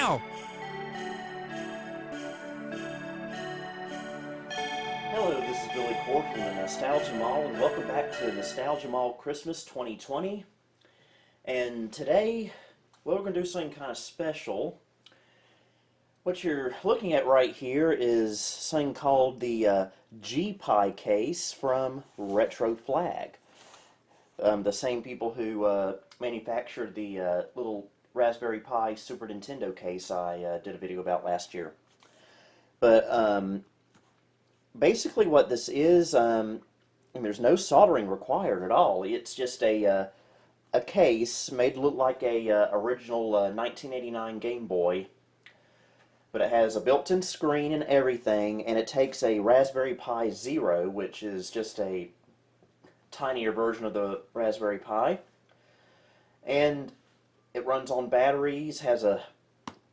now! Hello, this is Billy Core from the Nostalgia Mall, and welcome back to Nostalgia Mall Christmas 2020. And today, well, we're going to do something kind of special. What you're looking at right here is something called the GPi case from Retroflag. The same people who manufactured the little Raspberry Pi Super Nintendo case I did a video about last year. But basically what this is, there's no soldering required at all. It's just a case made to look like a original 1989 Game Boy, but it has a built-in screen and everything, and it takes a Raspberry Pi Zero, which is just a tinier version of the Raspberry Pi, and it runs on batteries, has a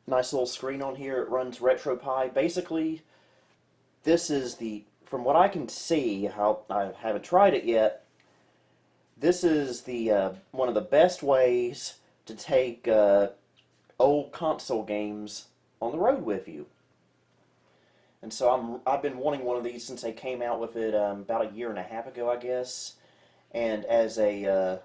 nice little screen on here. It runs RetroPie. Basically, this is from what I can see, how I haven't tried it yet, this is the one of the best ways to take old console games on the road with you. And so I've been wanting one of these since they came out with it about a year and a half ago, I guess. And as a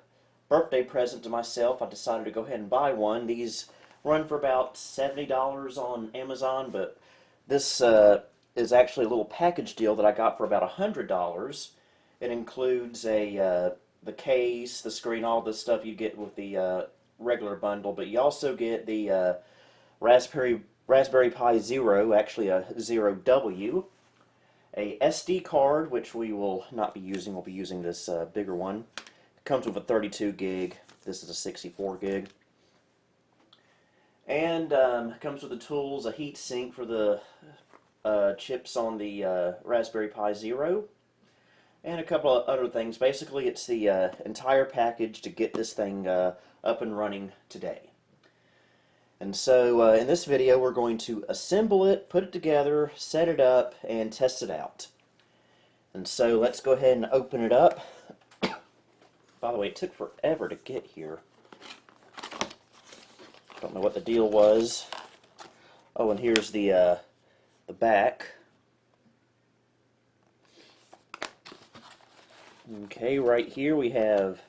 birthday present to myself, I decided to go ahead and buy one. These run for about $70 on Amazon, but this is actually a little package deal that I got for about $100. It includes the case, the screen, all the stuff you get with the regular bundle, but you also get the Raspberry Pi Zero, actually a Zero W, a SD card, which we will not be using. We'll be using this bigger one. It comes with a 32 gig. This is a 64 gig. And it comes with the tools, a heat sink for the chips on the Raspberry Pi Zero, and a couple of other things. Basically, it's the entire package to get this thing up and running today. And so in this video, we're going to assemble it, put it together, set it up, and test it out. And so let's go ahead and open it up. By the way, it took forever to get here. Don't know what the deal was. Oh, and here's the back. Okay, right here we have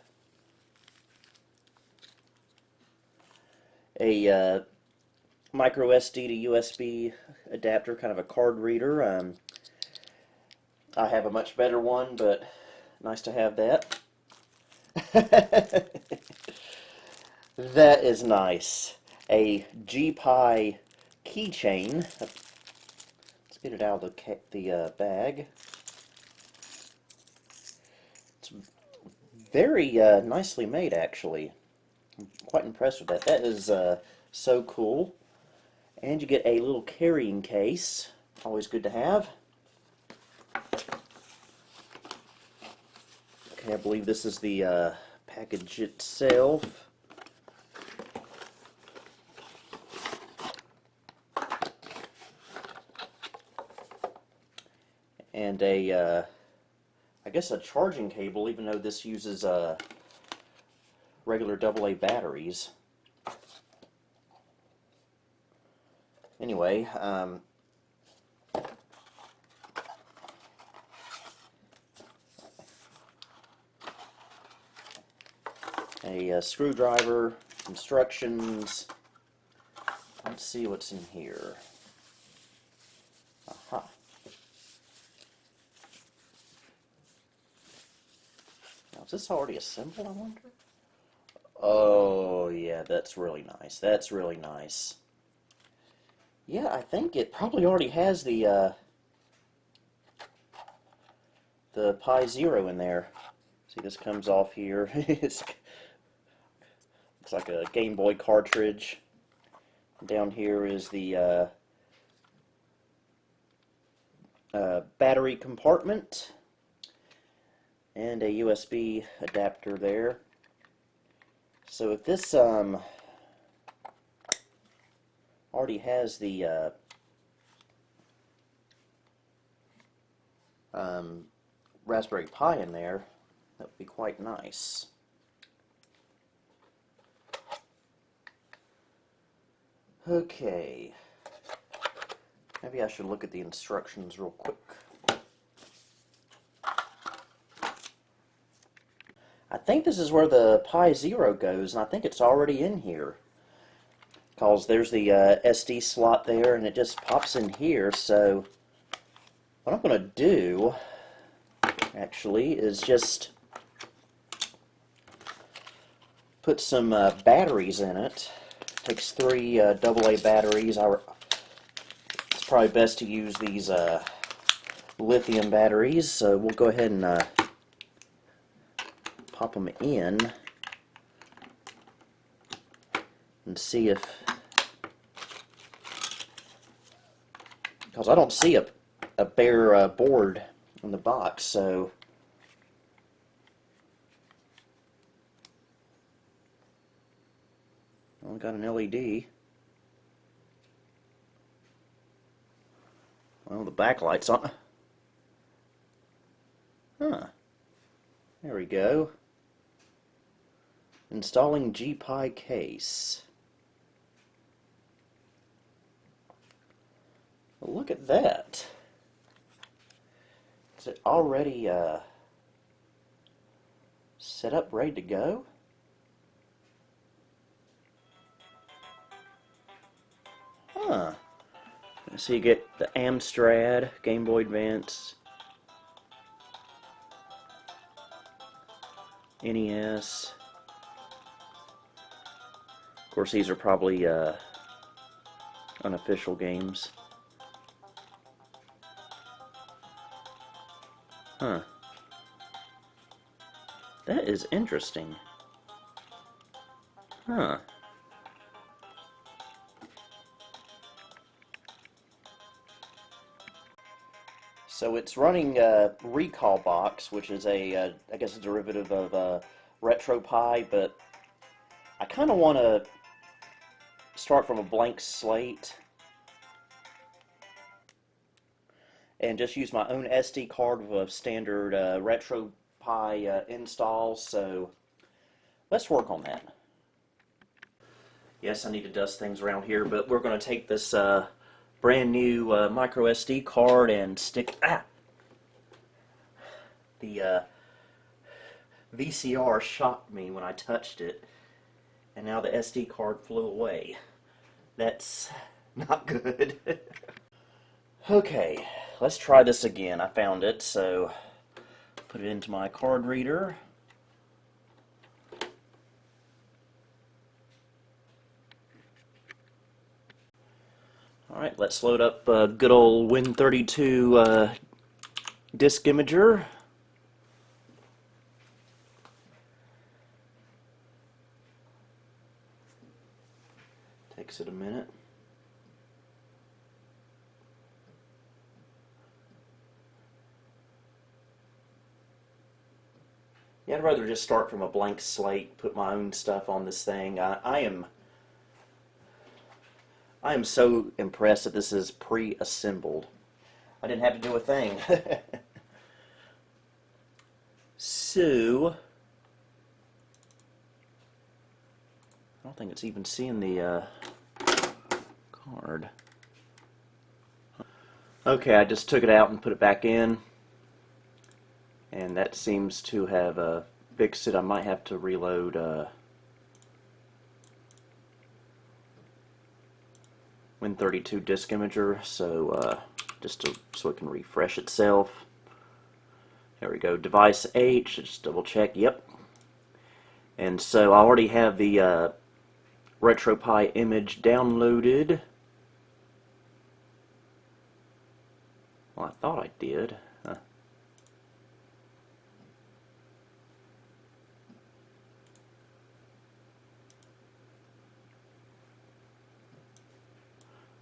a micro SD to USB adapter, kind of a card reader. I have a much better one, but nice to have that. That is nice. A GPi keychain. Let's get it out of the bag. It's very nicely made, actually. I'm quite impressed with that. That is so cool. And you get a little carrying case. Always good to have. Okay, I believe this is the package itself. And I guess a charging cable, even though this uses regular AA batteries. Anyway, a screwdriver, instructions. Let's see what's in here. Aha. Now, is this already assembled, I wonder? Oh, yeah, that's really nice. That's really nice. Yeah, I think it probably already has the Pi Zero in there. See, this comes off here. Looks like a Game Boy cartridge. Down here is the battery compartment and a USB adapter there. So if this already has the Raspberry Pi in there, that would be quite nice. Okay. Maybe I should look at the instructions real quick. I think this is where the Pi Zero goes, and I think it's already in here. Because there's the SD slot there, and it just pops in here, so what I'm going to do, actually, is just put some batteries in it. Takes 3 AA batteries. It's probably best to use these lithium batteries, so we'll go ahead and pop them in and see if, because I don't see a bare board in the box, so I got an LED. Well, the backlight's on. Huh. There we go. Installing GPi case. Well, look at that. Is it already set up, ready to go? Huh. So you get the Amstrad, Game Boy Advance, NES. Of course, these are probably unofficial games. Huh. That is interesting. Huh. So it's running Recall Box, which is I guess a derivative of Retroflag, but I kind of want to start from a blank slate and just use my own SD card with a standard Retroflag install, so let's work on that. Yes, I need to dust things around here, but we're going to take this brand new micro SD card and stick the VCR shocked me when I touched it, and now the SD card flew away. That's not good. Okay, let's try this again. I found it, so put it into my card reader. Alright, let's load up good old Win32 disk imager. Takes it a minute. Yeah, I'd rather just start from a blank slate, put my own stuff on this thing. I am so impressed that this is pre-assembled. I didn't have to do a thing. So, I don't think it's even seeing the card. Okay, I just took it out and put it back in, and that seems to have fixed it. I might have to reload Win32 disk imager, so so it can refresh itself. There we go. Device H. Just double check. Yep. And so I already have the RetroPie image downloaded. Well, I thought I did. Huh.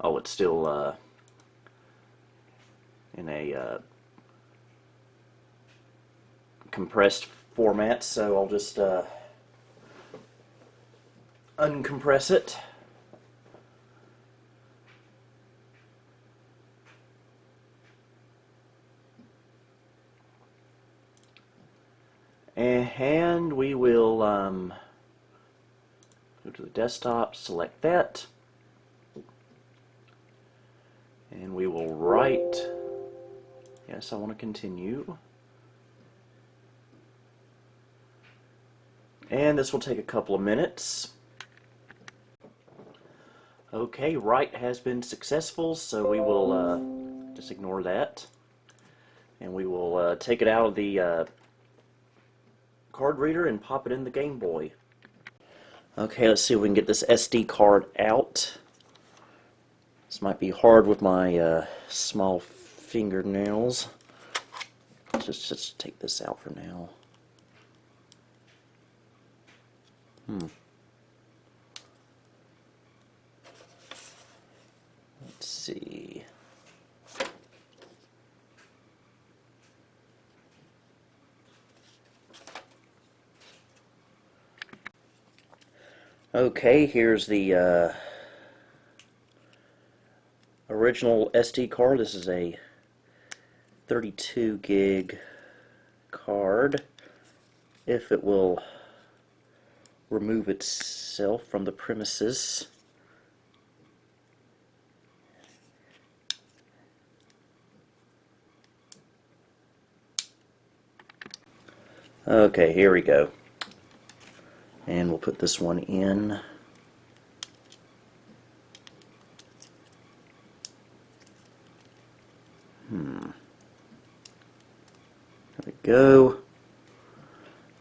Oh, it's still in a compressed format, so I'll just uncompress it. And we will go to the desktop, select that. And we will write, yes, I want to continue. And this will take a couple of minutes. Okay, write has been successful, so we will just ignore that. And we will take it out of the card reader and pop it in the Game Boy. Okay, let's see if we can get this SD card out. This might be hard with my small fingernails. Just take this out for now. Let's see. Okay, here's the original SD card. This is a 32 gig card. If it will remove itself from the premises. Okay, here we go. And we'll put this one in. There we go.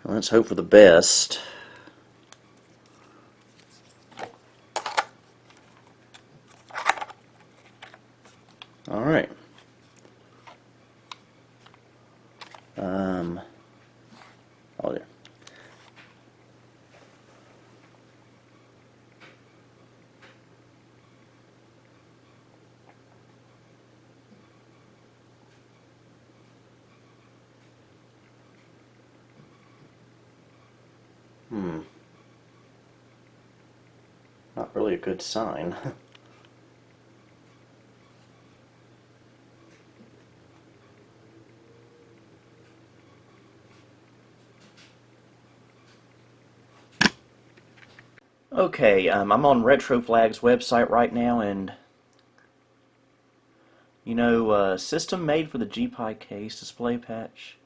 Let's hope for the best. All right. Oh, there. Not really a good sign. Okay, I'm on Retroflag's website right now, and you know, system made for the GPi case display patch.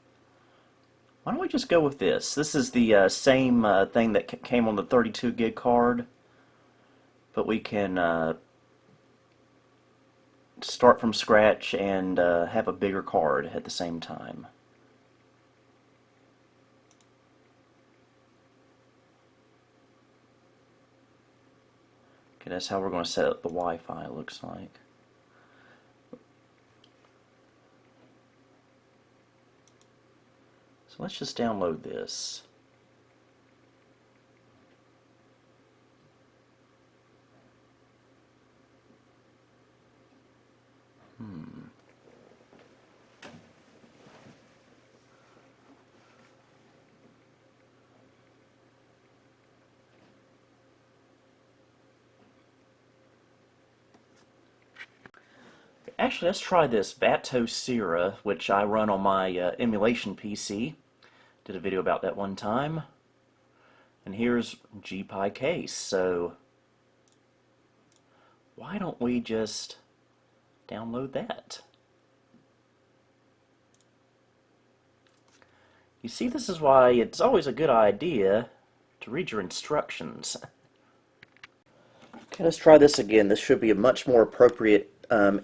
Why don't we just go with this? This is the same thing that came on the 32 gig card, but we can start from scratch and have a bigger card at the same time. Okay, that's how we're going to set up the Wi-Fi, it looks like. So let's just download this. Actually, let's try this Batocera, which I run on my emulation PC. Did a video about that one time. And here's GPi case, so why don't we just download that? You see, this is why it's always a good idea to read your instructions. Okay, let's try this again. This should be a much more appropriate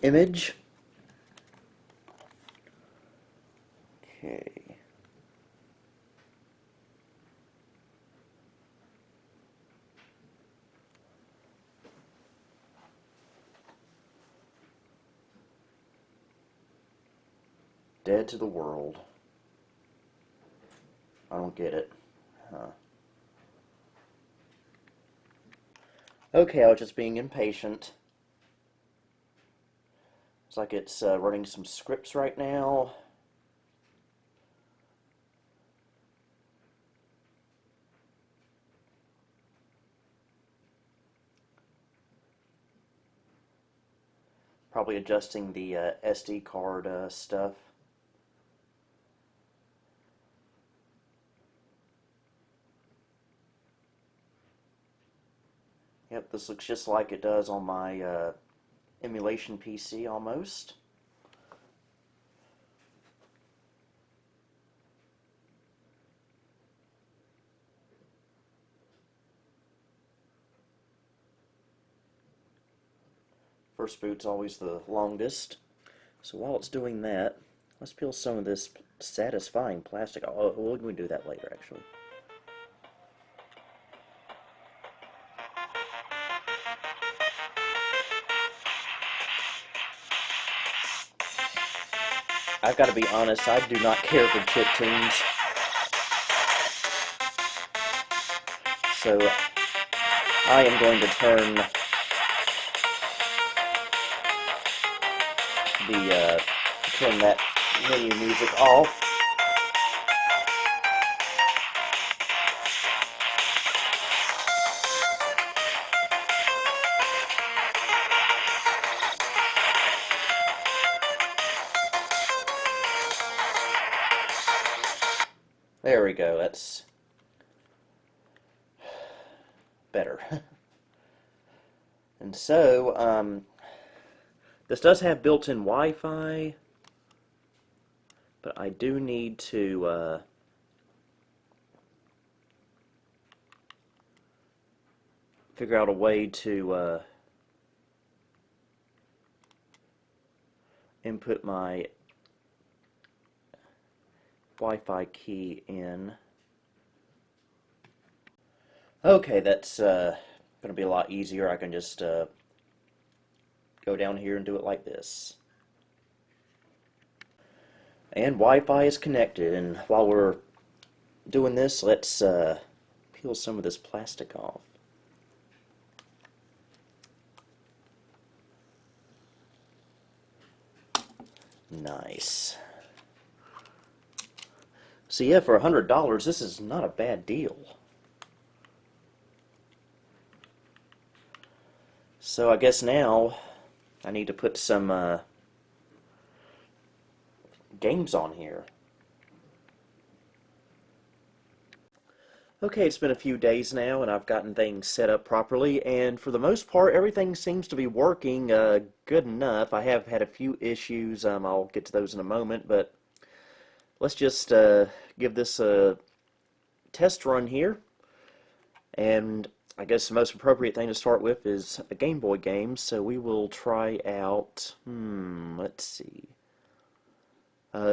image. Okay. Dead to the world. I don't get it. Okay, I was just being impatient. It's like it's running some scripts right now. Probably adjusting the SD card stuff. Yep, this looks just like it does on my emulation PC almost. First boot's always the longest. So while it's doing that, let's peel some of this satisfying plastic. Oh, we're going to do that later, actually. I've got to be honest, I do not care for chip tunes. So I am going to turn that menu music off. There we go, that's better. And so, this does have built-in Wi-Fi, but I do need to figure out a way to input my Wi-Fi key in. Okay, that's going to be a lot easier. I can just go down here and do it like this. And Wi-Fi is connected, and while we're doing this, let's peel some of this plastic off. Nice. So yeah, for $100, this is not a bad deal. So I guess now I need to put some games on here. Okay, it's been a few days now and I've gotten things set up properly, and for the most part everything seems to be working good enough. I have had a few issues, I'll get to those in a moment, but let's just give this a test run here. And I guess the most appropriate thing to start with is a Game Boy game, so we will try out, let's see,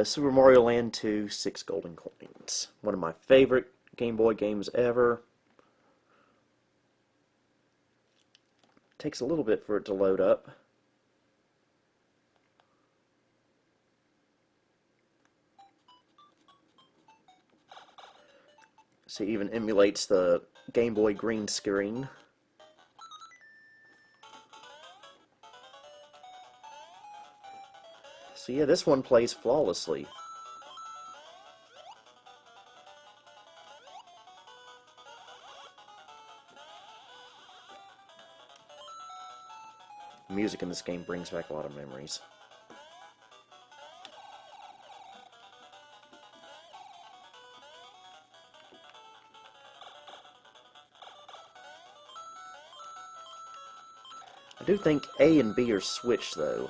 Super Mario Land 2, 6 Golden Coins. One of my favorite Game Boy games ever. Takes a little bit for it to load up. So it even emulates the Game Boy green screen. So yeah, this one plays flawlessly. The music in this game brings back a lot of memories. I do think A and B are switched, though.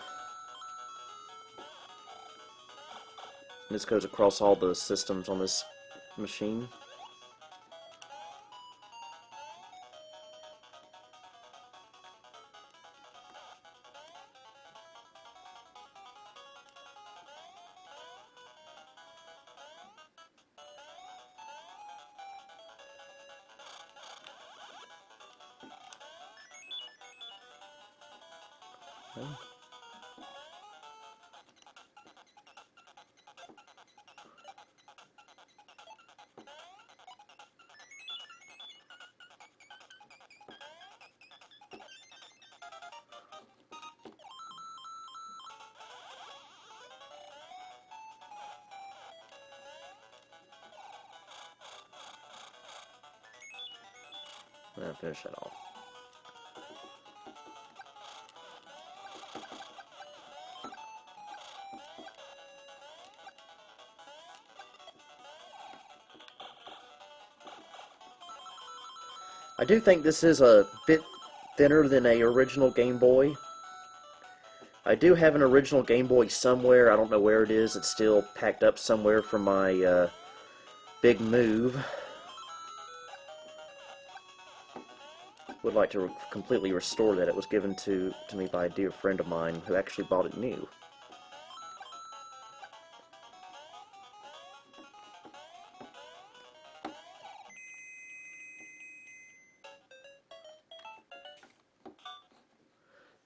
And this goes across all the systems on this machine. I'm going to finish that off. I do think this is a bit thinner than a original Game Boy. I do have an original Game Boy somewhere. I don't know where it is. It's still packed up somewhere from my big move. Would like to completely restore that. It was given to me by a dear friend of mine who actually bought it new.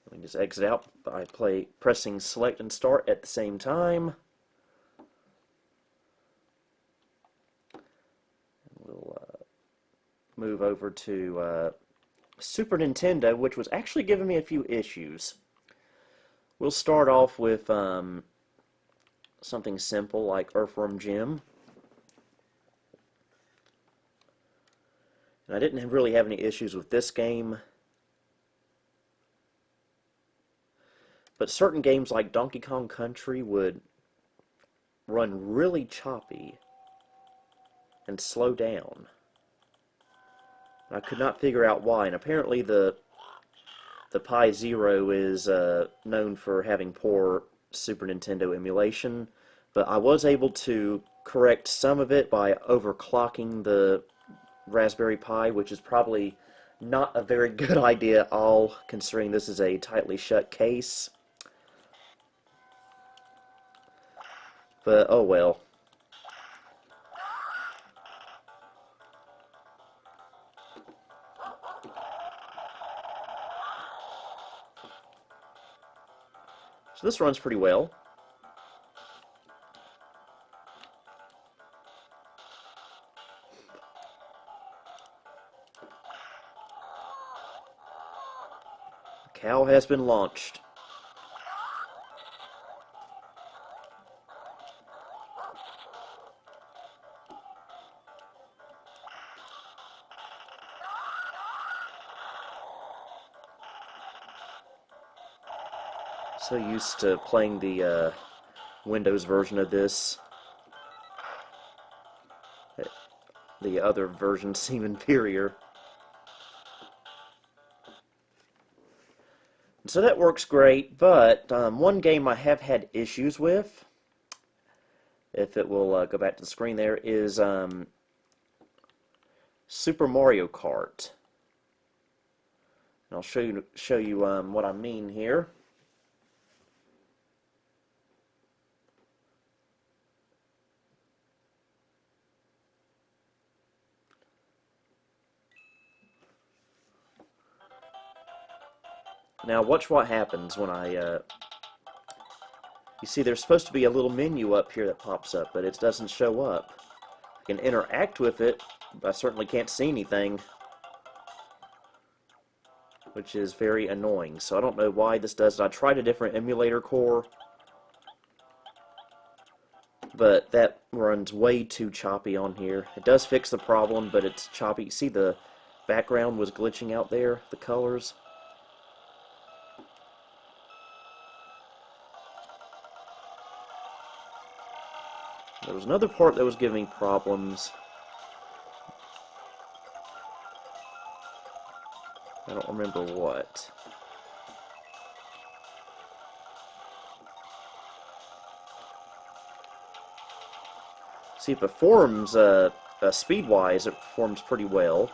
Let me just exit out by pressing select and start at the same time. We'll move over to Super Nintendo, which was actually giving me a few issues. We'll start off with something simple like Earthworm Jim. And I didn't really have any issues with this game. But certain games like Donkey Kong Country would run really choppy and slow down. I could not figure out why, and apparently the Pi Zero is known for having poor Super Nintendo emulation, but I was able to correct some of it by overclocking the Raspberry Pi, which is probably not a very good idea at all, considering this is a tightly shut case. But oh well. So this runs pretty well. The cow has been launched. So used to playing the Windows version of this. The other versions seem inferior. So that works great, but one game I have had issues with, if it will go back to the screen there, is Super Mario Kart. And I'll show you what I mean here. Now watch what happens when I, you see there's supposed to be a little menu up here that pops up, but it doesn't show up. I can interact with it, but I certainly can't see anything, which is very annoying. So I don't know why this does it. I tried a different emulator core, but that runs way too choppy on here. It does fix the problem, but it's choppy. See, the background was glitching out there, the colors. There was another part that was giving problems. I don't remember what. See, it performs, speed-wise, it performs pretty well.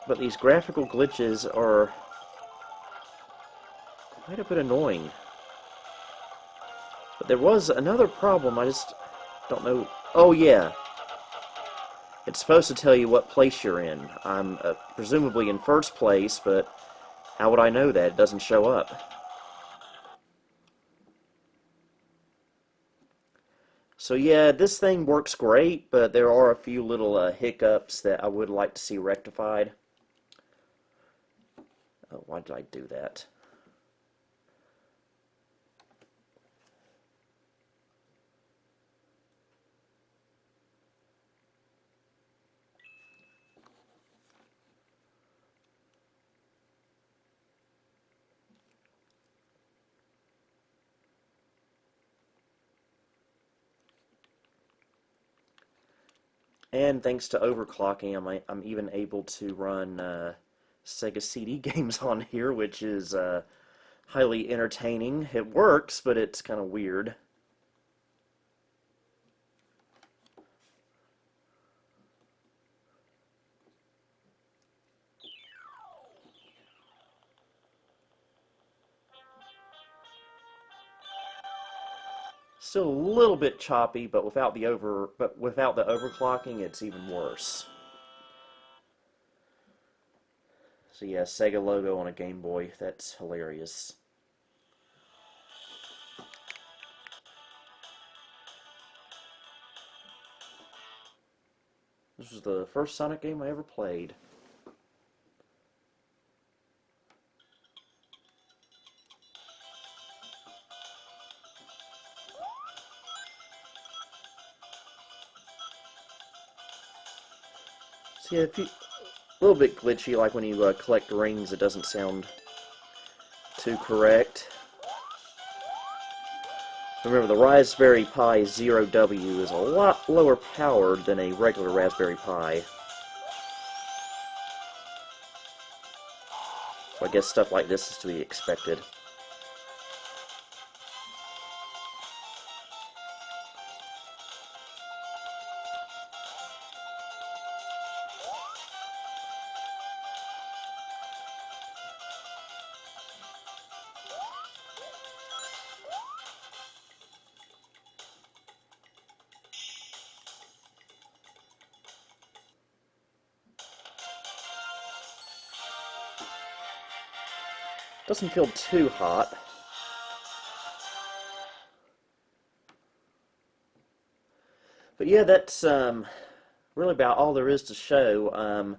But these graphical glitches are quite a bit annoying. But there was another problem, I just don't know. Oh yeah, it's supposed to tell you what place you're in. I'm presumably in first place, but how would I know that? It doesn't show up. So yeah, this thing works great, but there are a few little hiccups that I would like to see rectified. Oh, why did I do that? And thanks to overclocking, I'm even able to run Sega CD games on here, which is highly entertaining. It works, but it's kind of weird. Still a little bit choppy, but without the overclocking, it's even worse. So yeah, Sega logo on a Game Boy. That's hilarious. This was the first Sonic game I ever played. So yeah, a little bit glitchy, like when you collect rings, it doesn't sound too correct. Remember, the Raspberry Pi 0W is a lot lower powered than a regular Raspberry Pi. So I guess stuff like this is to be expected. Doesn't feel too hot. But yeah, that's really about all there is to show.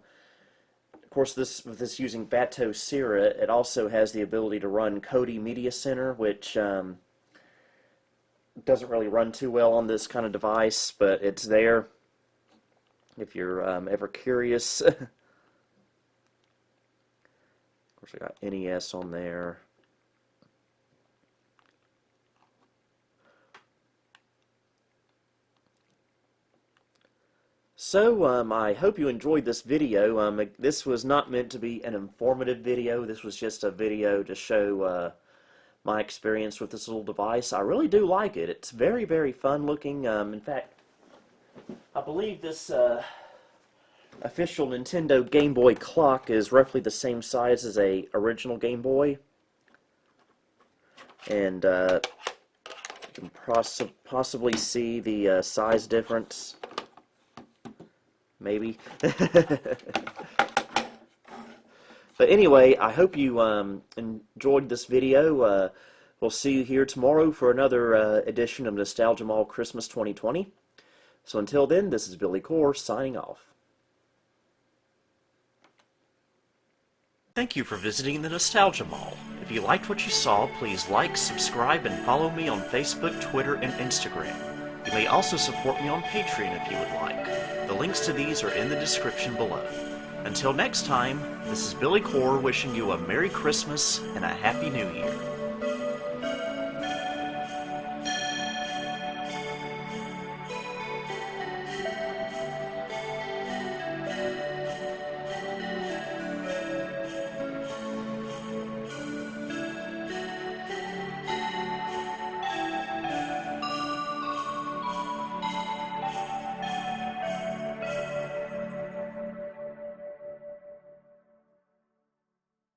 Of course, with this using Bateau Sierra, it also has the ability to run Kodi Media Center, which doesn't really run too well on this kind of device, but it's there if you're ever curious. Of course, I got NES on there. So, I hope you enjoyed this video. This was not meant to be an informative video. This was just a video to show my experience with this little device. I really do like it. It's very, very fun looking. In fact, I believe this official Nintendo Game Boy clock is roughly the same size as a original Game Boy. And you can possibly see the size difference. Maybe. But anyway, I hope you enjoyed this video. We'll see you here tomorrow for another edition of Nostalgia Mall Christmas 2020. So until then, this is Billy Core signing off. Thank you for visiting the Nostalgia Mall. If you liked what you saw, please like, subscribe, and follow me on Facebook, Twitter, and Instagram. You may also support me on Patreon if you would like. The links to these are in the description below. Until next time, this is Billy Core wishing you a Merry Christmas and a Happy New Year.